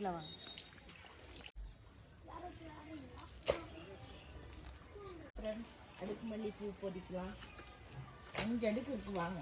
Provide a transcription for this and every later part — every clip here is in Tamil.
பார்க்கலாம் வாங்க. ஃப்ரெண்ட்ஸ், அடுக்கு மல்லிப்பூ பொறிக்கலாம். 5 அடுக்கு இருக்கு வாங்க.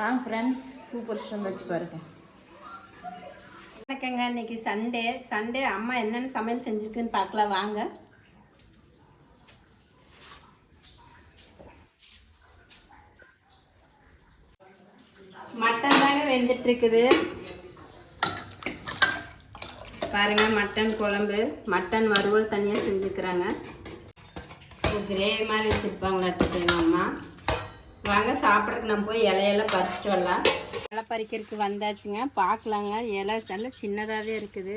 வாங்க ஃப்ரெண்ட்ஸ், பூ பறிச்சுட்டு வந்தாச்சு பாருங்க. வணக்கங்க. இன்னைக்கு சண்டே அம்மா என்னென்ன சமையல் செஞ்சுருக்குன்னு பார்க்கலாம் வாங்க. மட்டன் தாங்க வெந்துட்டு இருக்குது பாருங்க. மட்டன் குழம்பு, மட்டன் வறுவல் தனியாக செஞ்சுக்கிறாங்க. கிரேவி மாதிரி வச்சுருப்பாங்களாட்டு எங்கள் அம்மா. வாங்க சாப்பிட்றதுக்கு நம்ம போய் இலையெல்லாம் பறிச்சிட்டு வரலாம். இலை பறிக்கிறதுக்கு வந்தாச்சுங்க. பார்க்கலாங்க. இலை நல்லா சின்னதாகவே இருக்குது.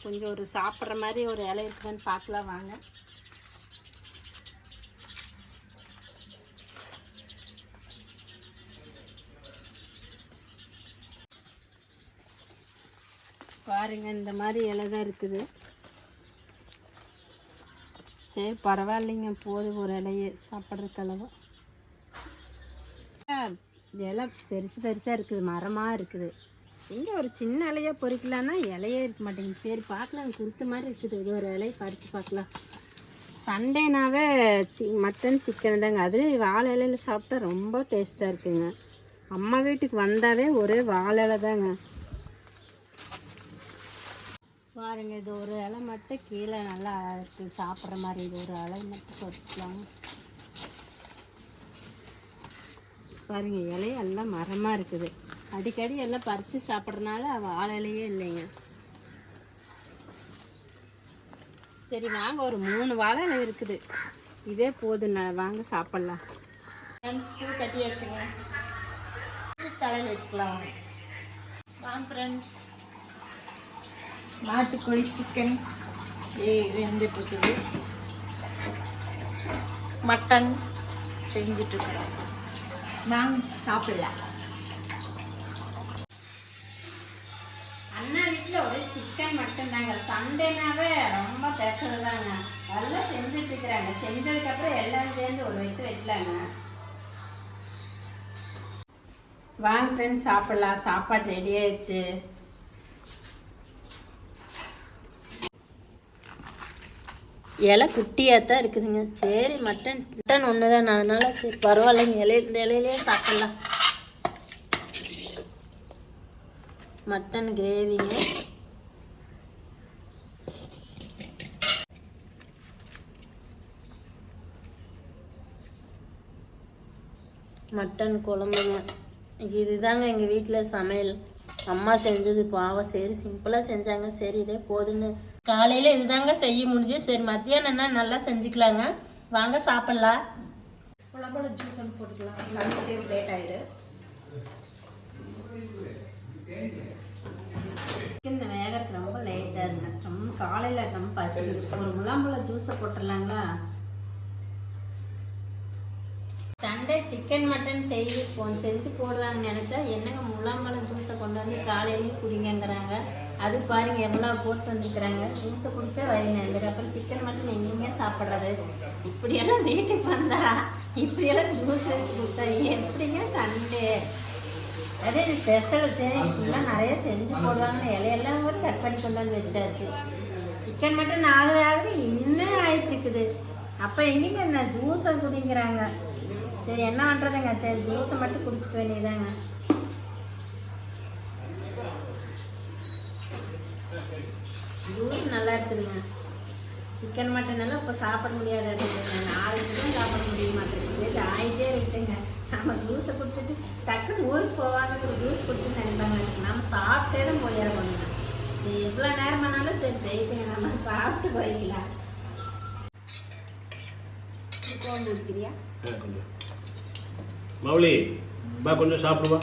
கொஞ்சம் ஒரு சாப்பிட்ற மாதிரி ஒரு இலை இருக்குதுன்னு பார்க்கலாம் வாங்க. பாருங்க, இந்த மாதிரி இலை தான் இருக்குது. சரி பரவாயில்லைங்க, போதும் ஒரு இலையே சாப்பிட்றதுக்கு அளவு. இலை பெருசாக இருக்குது, மரமாக இருக்குது. இங்கே ஒரு சின்ன இலையாக பொறிக்கலான்னா இலையே இருக்க மாட்டேங்குது. சரி பார்க்கலாம், குருத்து மாதிரி இருக்குது. இது ஒரு இலையை பறித்து பார்க்கலாம். சண்டேனாவே மட்டன் சிக்கன் தாங்க. அது வாழை இலையில் சாப்பிட்டா ரொம்ப டேஸ்ட்டாக இருக்குங்க. அம்மா வீட்டுக்கு வந்தாவே ஒரே வாழை இலை தாங்க. பாருங்க, இது ஒரு இலை மட்டும் கீழே நல்லா இருக்குது சாப்பிட்ற மாதிரி. இது ஒரு இலை மட்டும் பொறிச்சிக்கலாங்க. பாருங்க, இலையெல்லாம் மரமாக இருக்குது. அடிக்கடி எல்லாம் பறித்து சாப்பிட்றதுனால வாழை இலையே இல்லைங்க. சரி வாங்க, ஒரு 3 வாழை இலை இருக்குது. இதே போதும், வாங்க சாப்பிட்லாம். பூ கட்டியாச்சுங்க. தலையில் வச்சுக்கலாம் வாங்க ஃப்ரெண்ட்ஸ். நாட்டுக்கோழி சிக்கன் வெந்துட்டு இருக்குது. மட்டன் செஞ்சுட்டு இருக்கிறோம். வாங்க சாப்பிடலாம். அண்ணா வீட்டில் ஒரு சிக்கன் மட்டும் தாங்க. சண்டேனாவே ரொம்ப பெசல் தாங்க. நல்லா செஞ்சுட்டு இருக்கிறாங்க. செஞ்சதுக்கப்புறம் எல்லாம் சேர்ந்து ஒரு வெட்டு வெட்டலாங்க. வாங்க ஃப்ரெண்ட்ஸ் சாப்பிடலாம். சாப்பாடு ரெடி ஆயிடுச்சு. இலை குட்டியாக தான் இருக்குதுங்க. சரி மட்டன் ஒன்று தான், அதனால சரி பரவாயில்லைங்க. இந்த இலையிலே சாப்பிட்லாம். மட்டன் கிரேவிங்க. மட்டன் குழம்புங்க. இதுதாங்க எங்கள் வீட்டில் சமையல். அம்மா செஞ்சது பாவம். சரி சிம்பிளாக செஞ்சாங்க. சரி இதே போதுன்னு காலையில் இதுதாங்க செய்ய முடிஞ்சு. சரி மத்தியானம்னா நல்லா செஞ்சுக்கலாங்க. வாங்க சாப்பிட்லாம். குழம்புல ஜூஸ் ஒன்று போட்டுக்கலாம். சண்டே சேவ் லேட் ஆயிடு. இந்த வேகத்துக்கு ரொம்ப லேட்டாக இருங்க. ரொம்ப காலையில் ரொம்ப பசி. ஒரு முலாம்பழம் ஜூஸை போட்டுடலாங்களா? சண்டே சிக்கன் மட்டன் செஞ்சு போடுறாங்கன்னு நினச்சா என்னங்க முலாம்பழம் ஜூஸை கொண்டு வந்து காலையிலேயே குடிங்கிறாங்க. அது பாருங்க எவ்வளோ போட்டு வந்துக்கிறாங்க. ஜூஸை குடித்தா வயிறு. அதுக்கப்புறம் சிக்கன் மட்டன் எங்கேயுமே சாப்பிட்றது. இப்படியெல்லாம் வீட்டுக்கு வந்தா இப்படியெல்லாம் ஜூஸ் வச்சு கொடுத்தா எப்படிங்க சண்டே? அதே ஸ்பெஷல். சரி இப்படிலாம் நிறைய செஞ்சு போடுவாங்கன்னு இலையெல்லாம் கூட கட் பண்ணி கொண்டு வந்து வச்சாச்சு. சிக்கன் மட்டன் ஆகுது இன்னும் ஆகிட்டு இருக்குது. அப்போ எங்கேங்க என்ன ஜூஸை குடிங்கிறாங்க. சரி என்ன பண்ணுறதுங்க. சரி ஜூஸை மட்டும் குடிச்சிக்க வேண்டியதாங்க. ஜூஸ் நல்லா இருக்குதுங்க. சிக்கன் மட்டன் எல்லாம் இப்போ சாப்பிட முடியாது. நாளைக்கு தான் சாப்பிட முடிய மாட்டேங்குது. ஆகிட்டே இருக்குங்க. நம்ம ஜூஸை குடிச்சிட்டு டக்குன்னு ஊருக்கு போவாங்க. ஜூஸ் குடிச்சுட்டு நினைப்பாங்க. நம்ம சாப்பிட்டே தான் போயாகணுங்க. சரி எவ்வளோ நேரம் ஆனாலும் சரி செய்யுங்க, நம்ம சாப்பிட்டு போய்க்கலாம். குழம்பு ஊற்றிக்கிறியா மௌலி? கொஞ்சம் சாப்பிடுவா.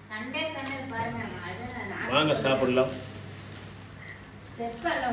சண்டே பாருங்க. வாங்க சாப்பிடலாம். செப்பல்ல